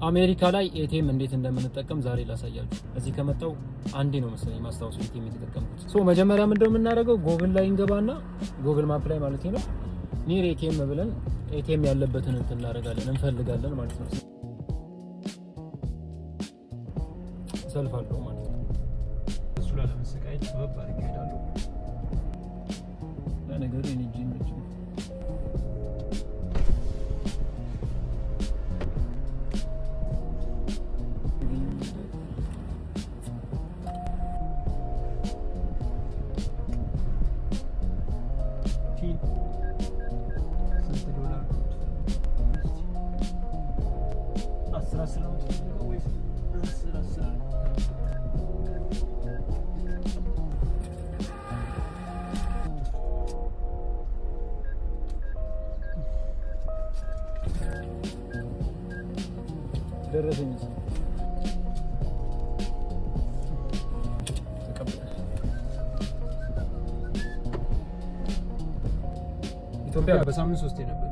አሜሪካ ላይ ኤቲኤም እንዴት እንደምንጠቀም ዛሬ ላሳያችሁ። እዚህ ከመጣው አንዴ ነው መሰለኝ ማስታወስ ኤቲኤም የተጠቀምኩት። መጀመሪያ ምንድነው የምናደርገው? ጎግል ላይ እንገባና ጎግል ማፕ ላይ ማለት ነው ኒር ኤቲኤም ብለን ኤቲኤም ያለበትን እናደርጋለን እንፈልጋለን ማለት ነው። ሰልፍ አለው ማለት ነው። እሱ ላይ ለመሰቃየት ሰበብ አድርጌ እሄዳለሁ። ለነገሩ የኔ ነው ደረሰኝ ኢትዮጵያ በሳምንት 3 ነበር